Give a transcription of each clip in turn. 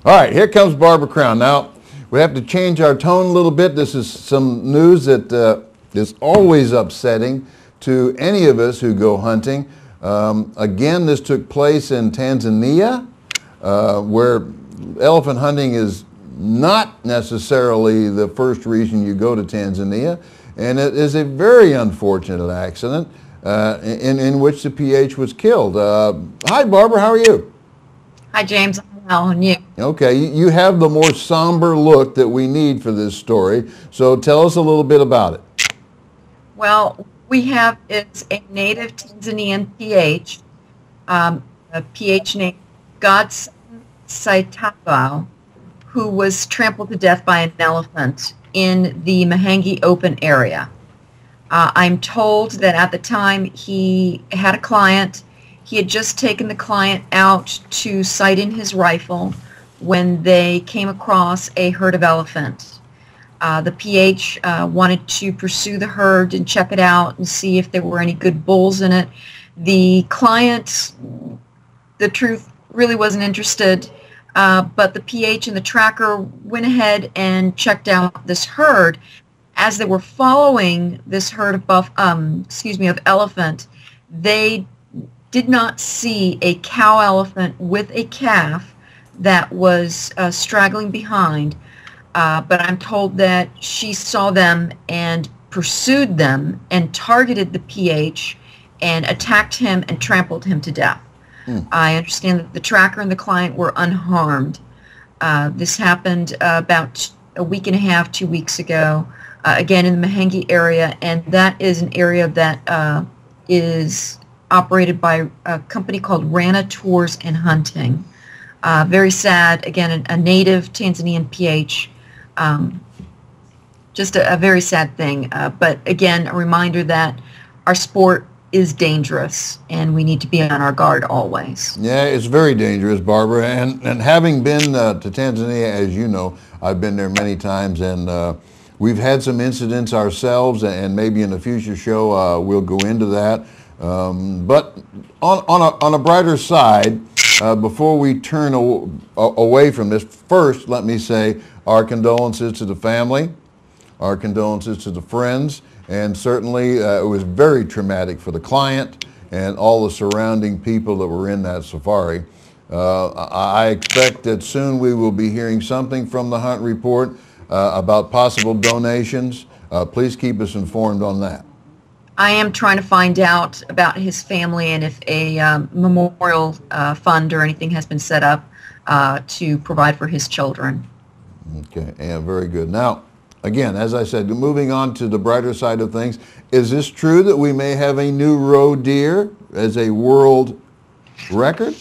All right, here comes Barbara Crown. Now, we have to change our tone a little bit. This is some news that is always upsetting to any of us who go hunting. Again, this took place in Tanzania, where elephant hunting is not necessarily the first reason you go to Tanzania, and it is a very unfortunate accident in which the PH was killed. Hi, Barbara, how are you? Hi, James. How are you? Okay, you have the more somber look that we need for this story, so tell us a little bit about it. Well, we have, it's a native Tanzanian PH, a PH named Godson Saitabo, who was trampled to death by an elephant in the Mahenge open area. I'm told that at the time he had a client. He had just taken the client out to sight in his rifle when they came across a herd of elephants. The PH wanted to pursue the herd and check it out and see if there were any good bulls in it. The client, the truth, really wasn't interested, but the PH and the tracker went ahead and checked out this herd. As they were following this herd of elephant, they did not see a cow elephant with a calf that was straggling behind, but I'm told that she saw them and pursued them and targeted the PH and attacked him and trampled him to death. I understand that the tracker and the client were unharmed. This happened about a week and a half, 2 weeks ago, again in the Mahenge area, and that is an area that is operated by a company called Rana Tours and Hunting. Very sad, again, a native Tanzanian PH. Just a very sad thing. But again, a reminder that our sport is dangerous and we need to be on our guard always. Yeah, it's very dangerous, Barbara. And having been to Tanzania, as you know, I've been there many times, and we've had some incidents ourselves, and maybe in a future show we'll go into that. But on a brighter side, before we turn away from this, first let me say our condolences to the family, our condolences to the friends, and certainly it was very traumatic for the client and all the surrounding people that were in that safari. I expect that soon we will be hearing something from the Hunt Report about possible donations. Please keep us informed on that. I am trying to find out about his family and if a memorial fund or anything has been set up to provide for his children. Okay, yeah, very good. Now, again, as I said, moving on to the brighter side of things, is this true that we may have a new Roe Deer as a world record?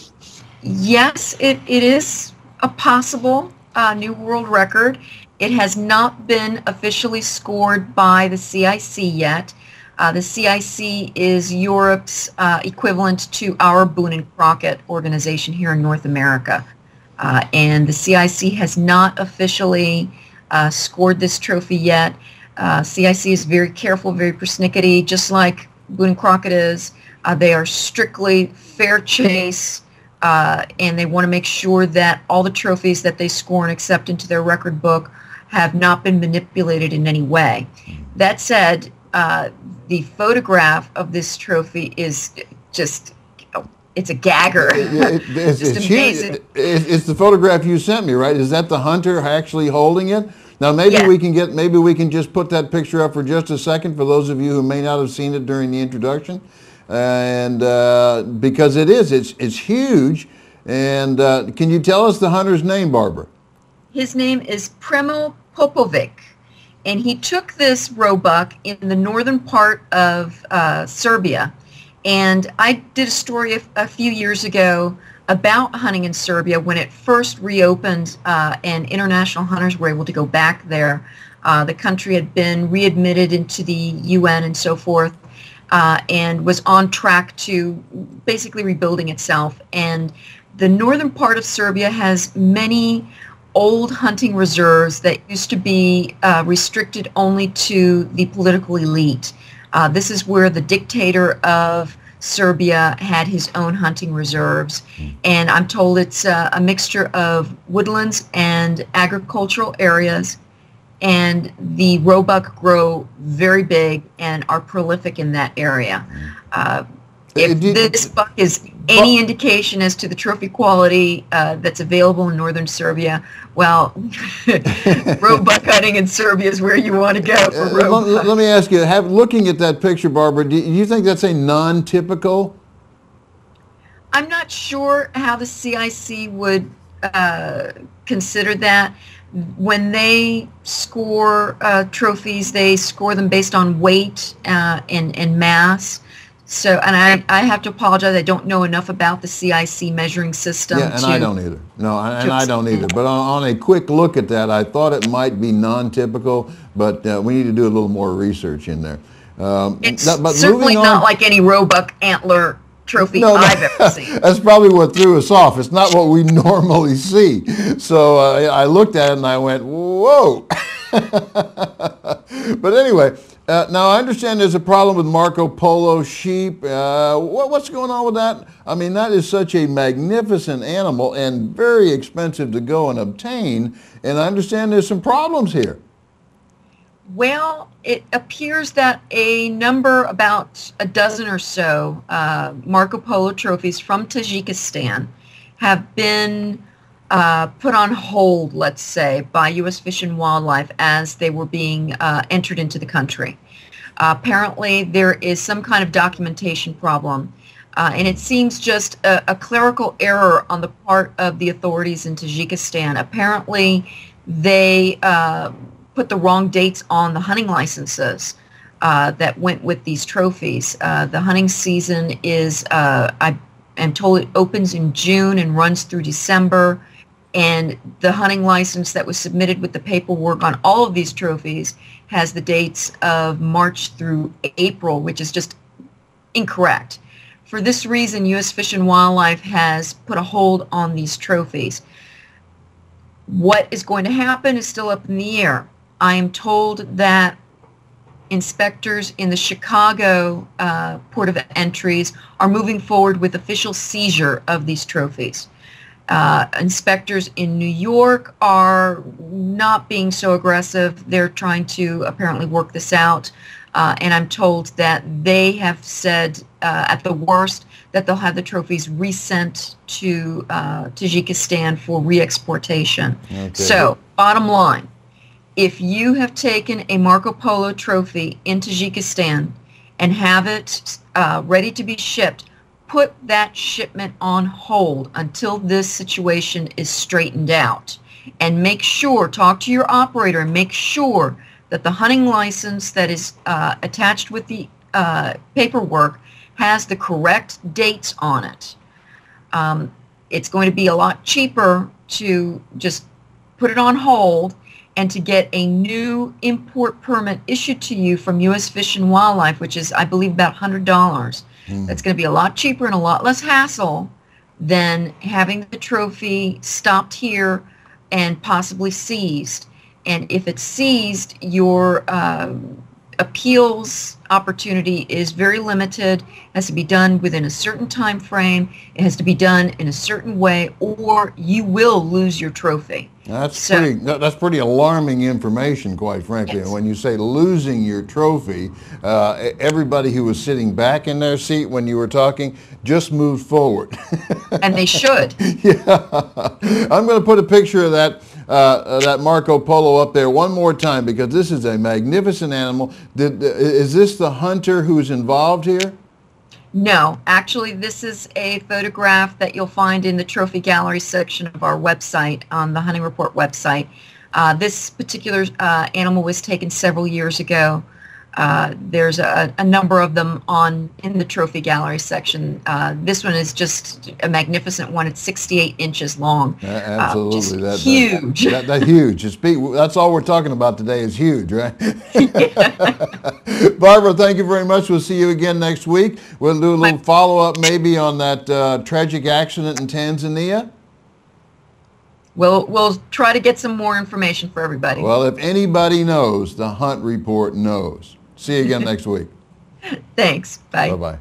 Yes, it is a possible new world record. It has not been officially scored by the CIC yet. The CIC is Europe's equivalent to our Boone and Crockett organization here in North America. And the CIC has not officially scored this trophy yet. CIC is very careful, very persnickety, just like Boone and Crockett is. They are strictly fair chase, and they want to make sure that all the trophies that they score and accept into their record book have not been manipulated in any way. That said, the photograph of this trophy is just, it's a gagger. It's amazing. It's the photograph you sent me, right? Is that the hunter actually holding it? Now maybe we can just put that picture up for just a second for those of you who may not have seen it during the introduction, and because it's huge. And can you tell us the hunter's name, Barbara? His name is Premo Popovic. And he took this roebuck in the northern part of Serbia. And I did a story a few years ago about hunting in Serbia when it first reopened and international hunters were able to go back there. The country had been readmitted into the UN and so forth, and was on track to basically rebuilding itself. And the northern part of Serbia has many old hunting reserves that used to be restricted only to the political elite. This is where the dictator of Serbia had his own hunting reserves. And I'm told it's a mixture of woodlands and agricultural areas. And the roebuck grow very big and are prolific in that area. If this buck is any indication as to the trophy quality that's available in northern Serbia, well, roebuck hunting in Serbia is where you want to go for roebuck. Let me ask you, looking at that picture, Barbara, do you think that's a non-typical? I'm not sure how the CIC would consider that. When they score trophies, they score them based on weight and mass. So, and I have to apologize, I don't know enough about the CIC measuring system. Yeah, and I don't either. No, and I don't either. But on a quick look at that, I thought it might be non-typical, but we need to do a little more research in there. It's certainly not like any roebuck antler trophy I've ever seen. That's probably what threw us off. It's not what we normally see. So I looked at it and I went, whoa. But anyway, now I understand there's a problem with Marco Polo sheep. What's going on with that? I mean, that is such a magnificent animal and very expensive to go and obtain. And I understand there's some problems here. Well, it appears that a number, about a dozen or so, Marco Polo trophies from Tajikistan have been put on hold, let's say, by U.S. Fish and Wildlife as they were being entered into the country. Apparently, there is some kind of documentation problem, and it seems just a clerical error on the part of the authorities in Tajikistan. Apparently, they put the wrong dates on the hunting licenses that went with these trophies. The hunting season is, I am told, it opens in June and runs through December. And the hunting license that was submitted with the paperwork on all of these trophies has the dates of March through April, which is just incorrect. For this reason, U.S. Fish and Wildlife has put a hold on these trophies. What is going to happen is still up in the air. I am told that inspectors in the Chicago Port of Entries are moving forward with official seizure of these trophies. Inspectors in New York are not being so aggressive. They're trying to apparently work this out. And I'm told that they have said, at the worst, that they'll have the trophies resent to Tajikistan for re-exportation. Okay. So, bottom line, if you have taken a Marco Polo trophy in Tajikistan and have it ready to be shipped, put that shipment on hold until this situation is straightened out. And make sure, talk to your operator and make sure that the hunting license that is attached with the paperwork has the correct dates on it. It's going to be a lot cheaper to just put it on hold and to get a new import permit issued to you from U.S. Fish and Wildlife, which is, I believe, about $100. That's going to be a lot cheaper and a lot less hassle than having the trophy stopped here and possibly seized. And if it's seized, your appeals opportunity is very limited. It has to be done within a certain time frame. It has to be done in a certain way, or you will lose your trophy. That's pretty alarming information, quite frankly. Yes. When you say losing your trophy, everybody who was sitting back in their seat when you were talking just moved forward. And they should. Yeah. I'm going to put a picture of that Marco Polo up there one more time because this is a magnificent animal. Is this the hunter who's involved here? No, actually this is a photograph that you'll find in the trophy gallery section of our website, on the Hunting Report website. This particular animal was taken several years ago. There's a number of them in the trophy gallery section. This one is just a magnificent one. It's 68 inches long. Absolutely. That's huge. That's huge. That's all we're talking about today is huge, right? Barbara, thank you very much. We'll see you again next week. We'll do a little follow-up maybe on that tragic accident in Tanzania. We'll try to get some more information for everybody. Well, if anybody knows, the Hunt Report knows. See you again next week. Thanks. Bye. Bye-bye.